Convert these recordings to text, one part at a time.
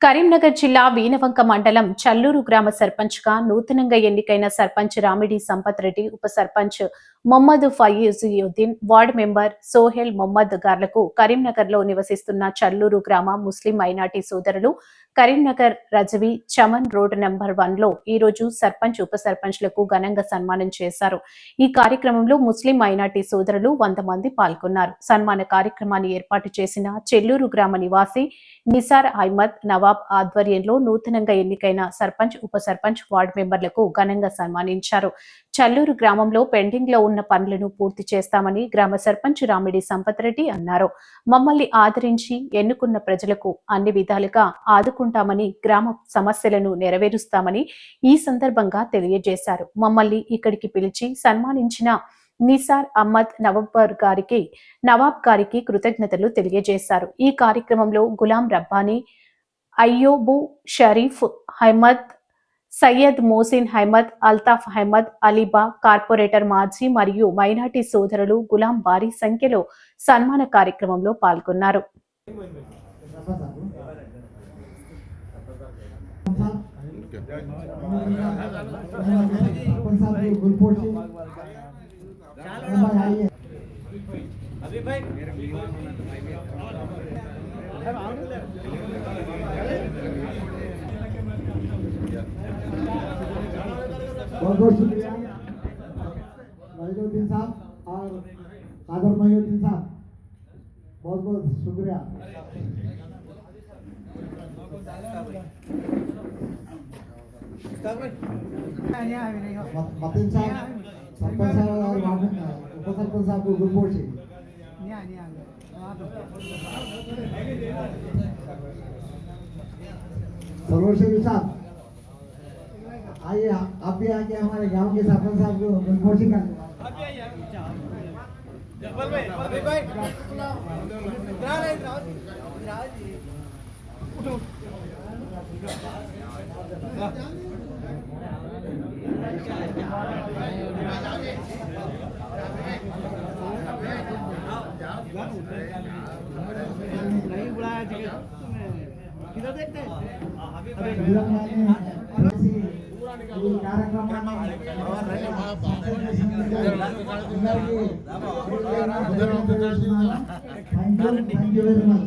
కరీంనగర్ జిల్లా వీనవంక మండలం చల్లూరు గ్రామ సర్పంచ్గా నూతనంగా ఎన్నికైన సర్పంచ్ రామిడి సంపత్ రెడ్డి, ఉప సర్పంచ్ మొహమ్మద్ ఫయీజుద్దీన్, వార్డు మెంబర్ సోహెల్ మొహమ్మద్ గార్లకు కరీంనగర్లో నివసిస్తున్న చల్లూరు గ్రామ ముస్లిం మైనార్టీ సోదరులు కరీంనగర్ రజవి చమన్ రోడ్ నంబర్ 1లో ఈరోజు సర్పంచ్, ఉప సర్పంచ్లకు ఘనంగా సన్మానం చేశారు. ఈ కార్యక్రమంలో ముస్లిం మైనార్టీ సోదరులు 100 మంది పాల్గొన్నారు. సన్మాన కార్యక్రమాన్ని ఏర్పాటు చేసిన చెల్లూరు గ్రామ నివాసి నిసార్ అహ్మద్ నవాబ్ ఆధ్వర్యంలో నూతనంగా ఎన్నికైన సర్పంచ్, ఉప సర్పంచ్, వార్డు మెంబర్లకు ఘనంగా సన్మానించారు. చల్లూరు గ్రామంలో పెండింగ్ లో ఉన్న పనులను పూర్తి చేస్తామని గ్రామ సర్పంచ్ రామిడి సంపత్ రెడ్డి అన్నారు. మమ్మల్ని ఆదరించి ఎన్నుకున్న ప్రజలకు అన్ని విధాలుగా ఆదుకుంటామని, గ్రామ సమస్యలను నెరవేరుస్తామని ఈ సందర్భంగా తెలియజేశారు. మమ్మల్ని ఇక్కడికి పిలిచి సన్మానించిన నిసార్ అహ్మద్ నవాబ్ గారికి కృతజ్ఞతలు తెలియజేశారు. ఈ కార్యక్రమంలో గులాం రబ్బానీ, అయ్యూబు షరీఫ్ అహ్మద్, సయ్యద్ మోసిన్ అహ్మద్, అల్తాఫ్ అహ్మద్, అలీబా, కార్పొరేటర్ మాజీ మరియు మైనార్టీ సోదరులు గులాం భారీ సంఖ్యలో సన్మాన కార్యక్రమంలో పాల్గొన్నారు. बहुत बहुत शुक्रिया वहीदुद्दीन साहब और कादर मोहिउद्दीन साहब, बहुत बहुत शुक्रिया। मतीन साहब, सरपंच साहब और उप सरपंच साहब को गुड मॉर्निंग। सरोज साहब आइए, आप भी आके हमारे गांव के सरपंच साहब को गुलमोर्चिंग कर नहीं बुलाया किधर देखते हैं thank you very much.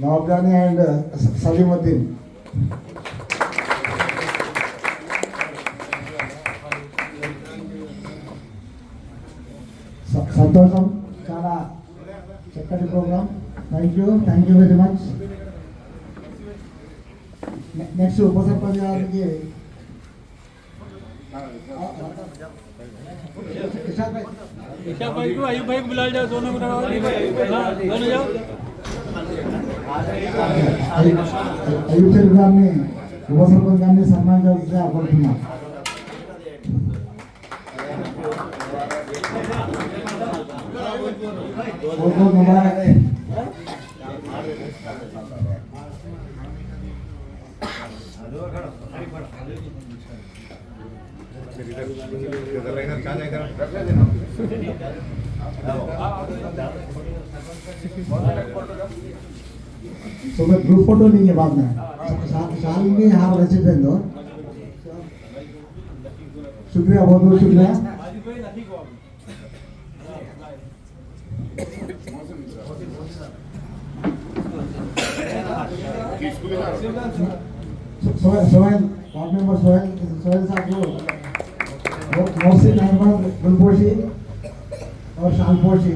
Nawabjani and Salimuddin, సంతోషం, చాలా చక్కటి programme. Thank you very much. Next ఉప సర్పంచ్ గారికి इशाक भाई को अयूब भाई को बुला जाओ, दोनों को दोनों जाओ। అయ్యూబ్ షరీఫ్ గారిని ఉప సర్పంచ్ గారిని సన్మానించాల్సిందిగా కోరుతున్నాం. तो मैं ग्रुप फोटो नहीं है बाद में शाली में यहाँ रेसिडेंट हो। शुक्रिया, बहुत बहुत शुक्रिया। सोहेल वार्ड मेंबर सोहेल साहब को मोहसिन अहमद गुलपोशी और शालपोशी,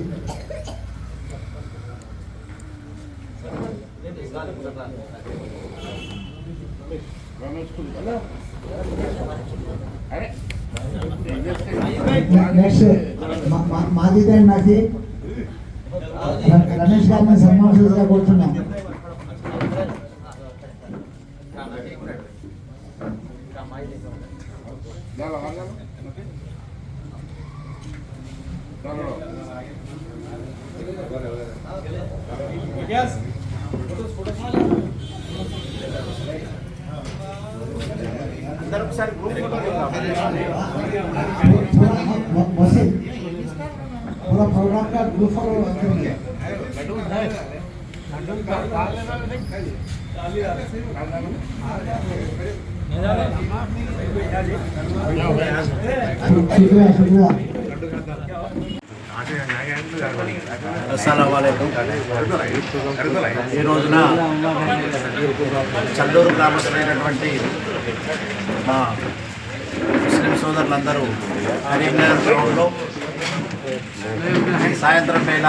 నెక్స్ట్ మాజీ నాకి రమేష్ గారిని సన్మానించగా కోరుతున్నాం. मसीन पूरा प्रोग्राम का ग्रुप फॉलो करेंगे। शुक्रिया। అస్సలాముఅలైకుం. ఈ రోజున చల్లూరు గ్రామస్తులైనటువంటి మా ముస్లిం సోదరులందరూ కరీంనగర్ గ్రౌండ్లో సాయంత్రం వేళ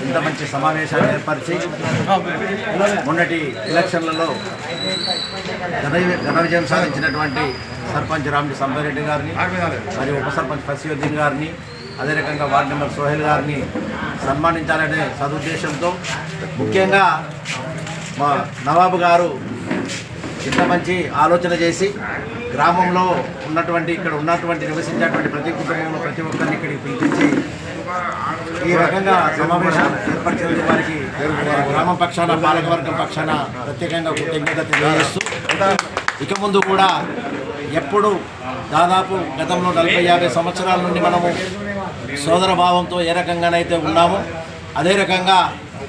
ఇంత మంచి సమావేశాన్ని ఏర్పరిచి మొన్నటి ఎలక్షన్లలో ఘన విజయం సాధించినటువంటి సర్పంచ్ రామిడి సంపారెడ్డి గారిని మరియు ఉప సర్పంచ్ ఫసియుద్దీన్ గారిని అదే రకంగా వార్డు మెంబర్ సోహెల్ గారిని సన్మానించాలనే సదుద్దేశంతో ముఖ్యంగా మా నవాబు గారు ఇంత మంచి ఆలోచన చేసి గ్రామంలో ఉన్నటువంటి ఇక్కడ ఉన్నటువంటి నివసించేటువంటి ప్రతి కుటుంబంలో ప్రతి ఒక్కరిని ఇక్కడికి పిలిపించి ఈ రకంగా సమావేశం ఏర్పరిచిన వారికి గ్రామం పక్షాన పాలకవర్గం పక్షాన ప్రత్యేకంగా కృతజ్ఞత తెలియజేస్తూ ఇక ముందు కూడా ఎప్పుడు దాదాపు గతంలో 40-50 సంవత్సరాల నుండి మనము సోదర భావంతో ఏ రకంగానైతే ఉన్నామో అదే రకంగా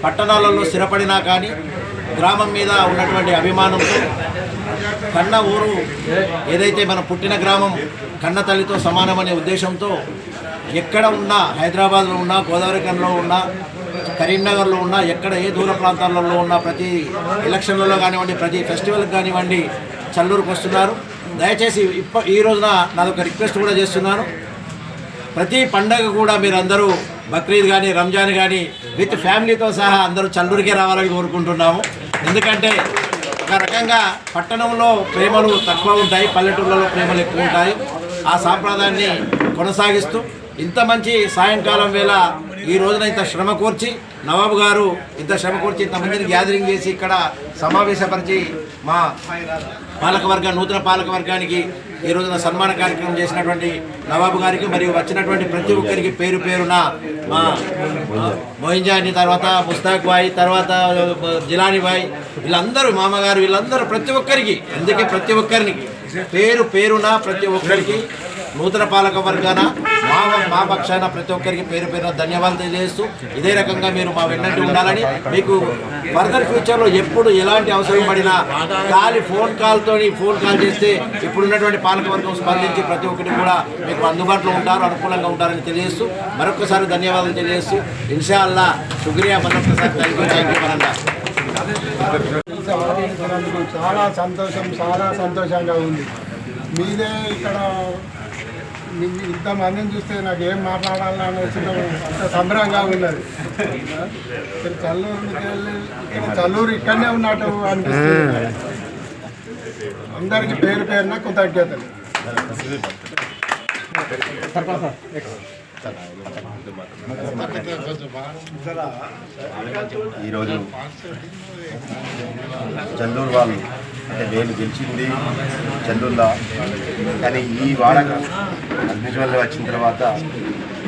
పట్టణాలలో స్థిరపడినా కానీ గ్రామం మీద ఉన్నటువంటి అభిమానంతో కన్న ఊరు ఏదైతే మన పుట్టిన గ్రామం కన్న తల్లితో సమానమనే ఉద్దేశంతో ఎక్కడ ఉన్నా హైదరాబాద్లో ఉన్నా గోదావరిఖంలో ఉన్నా కరీంనగర్లో ఉన్నా ఎక్కడ ఏ దూర ప్రాంతాలలో ఉన్నా ప్రతి ఎలక్షన్లలో కానివ్వండి ప్రతి ఫెస్టివల్కి కానివ్వండి చల్లూరుకు వస్తున్నారు. దయచేసి ఈ రోజున నాదొక రిక్వెస్ట్ కూడా చేస్తున్నాను. ప్రతి పండగ కూడా మీరందరూ బక్రీద్ కానీ రంజాన్ కానీ విత్ ఫ్యామిలీతో సహా అందరూ చల్లూరికే రావాలని కోరుకుంటున్నాము. ఎందుకంటే ఒక రకంగా పట్టణంలో ప్రేమలు తక్కువ ఉంటాయి, పల్లెటూళ్ళలో ప్రేమలు ఎక్కువ ఉంటాయి. ఆ సాంప్రదాయాన్ని కొనసాగిస్తూ ఇంత మంచి సాయంకాలం వేళ ఈ రోజున ఇంత శ్రమ కోర్చి నవాబు గారు ఇంత శ్రమ కోర్చి ఇంతమందిని గ్యాదరింగ్ చేసి ఇక్కడ సమావేశపరిచి మా పాలకవర్గ నూతన పాలకవర్గానికి ఈ రోజున సన్మాన కార్యక్రమం చేసినటువంటి నవాబు గారికి మరియు వచ్చినటువంటి ప్రతి ఒక్కరికి పేరు పేరున మా మోయింజాని తర్వాత ముస్తాక్ బాయ్ తర్వాత జిలానీ బాయ్ వీళ్ళందరూ మామగారు వీళ్ళందరూ ప్రతి ఒక్కరికి అందుకే ప్రతి ఒక్కరికి పేరు పేరున ప్రతి ఒక్కరికి నూతన పాలక వర్గాన మా పక్షాన ప్రతి ఒక్కరికి పేరు పేరున ధన్యవాదాలు తెలియజేస్తూ ఇదే రకంగా మీరు మా వెన్నంటి ఉండాలని మీకు ఫర్దర్ ఫ్యూచర్లో ఎప్పుడు ఎలాంటి అవసరం పడినా ఫోన్ కాల్ చేస్తే ఇప్పుడున్నటువంటి పాలకవర్గం స్పందించి ప్రతి ఒక్కటి కూడా మీకు అందుబాటులో ఉంటారు అనుకూలంగా ఉంటారని తెలియజేస్తూ మరొకసారి ధన్యవాదాలు తెలియజేస్తూ ఇన్షా అల్లా శుక్రియా మరొకసారి థ్యాంక్ యూ మరన్నా. చాలా సంతోషంగా ఉంది. మీదే ఇక్కడ ఇంతమందిని చూస్తే నాకు ఏం మాట్లాడాలని వచ్చిన అంత సంబరంగా ఉన్నది. చల్లూరు ఇక్కడనే ఉన్నట్టు అనిపిస్తుంది. అందరికీ పేరు పేరున కృతజ్ఞతలు. ఈరోజు చల్లూరు వాళ్ళు అంటే నేను గెలిచింది చల్లూరులో, కానీ ఈ వాడ అగ్నిజ్వల్లో వచ్చిన తర్వాత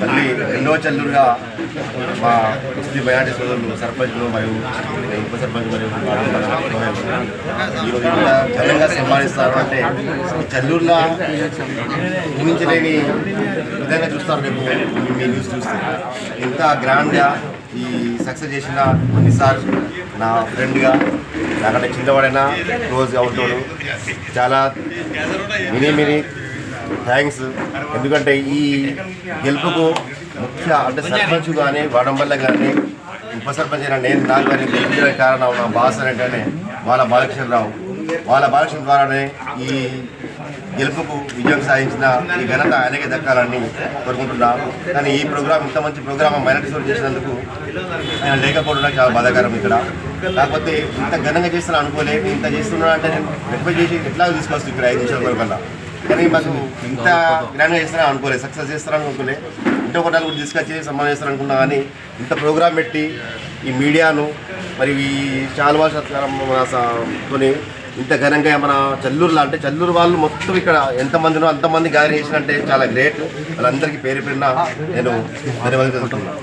మళ్ళీ రెండవ చల్లూరుగా మా ముస్లిం మైనార్టీ సోదరులు సర్పంచ్లు మరియు ఉప సర్పంచ్ మరియు ఈరోజు ఇంత ఘనంగా సన్మానిస్తారు. అంటే చల్లూరులో ఊహించలేని విధంగా చూస్తారు. రేపు మీ న్యూస్ చూస్తే ఇంత గ్రాండ్గా ఈ సక్సెస్ చేసిన కొన్నిసార్లు నా ఫ్రెండ్గా నాకంటే చిన్నవాడైనా క్లోజ్ అవుతాడు. చాలా మినీ థ్యాంక్స్. ఎందుకంటే ఈ గెలుపుకు ముఖ్య అంటే సర్పంచ్ కానీ వాడంబల్ల కానీ ఉప సర్పంచ్ అయినా నేను నాకు కానీ గెలిపించడానికి కారణం నా బాస్ అనేటనే వాళ్ళ బాలకృష్ణరావు. వాళ్ళ బాలకృష్ణ ద్వారానే ఈ గెలుపుకు విజయం సాధించిన ఈ ఘనత ఆయనకే దక్కాలని కోరుకుంటున్నాను. కానీ ఈ ప్రోగ్రాం ఇంత మంచి ప్రోగ్రామ్ మైనారిటీ సోర్స్ చేసినందుకు ఆయన లేకపోవడం చాలా బాధాకరం. ఇక్కడ కాకపోతే ఇంత ఘనంగా చేస్తున్నా అనుకోలేదు. ఇంత చేస్తున్నా అంటే నేను రిక్వెస్ట్ చేసి ఎట్లా తీసుకొస్తాను ఇక్కడ 5 నిమిషాల వరకల్లా. కానీ మాకు ఇంత గ్రాండ్గా చేస్తారా అనుకోలేదు, సక్సెస్ చేస్తారని అనుకోలేదు. ఇంట్లో కొట్టాలు కూడా తీసుకొచ్చి సన్మానం చేస్తారనుకున్నా. కానీ ఇంత ప్రోగ్రాం పెట్టి ఈ మీడియాను మరి ఈ చాలువా సత్కారంతో ఇంత ఘనంగా మన చెల్లూరులో అంటే చెల్లూరు వాళ్ళు మొత్తం ఇక్కడ ఎంతమందినో అంతమంది గ్యాదర్ చేసినంటే చాలా గ్రేట్. వాళ్ళందరికీ పేరు పేరున నేను ధన్యవాదాలు తెలుపుతున్నాను.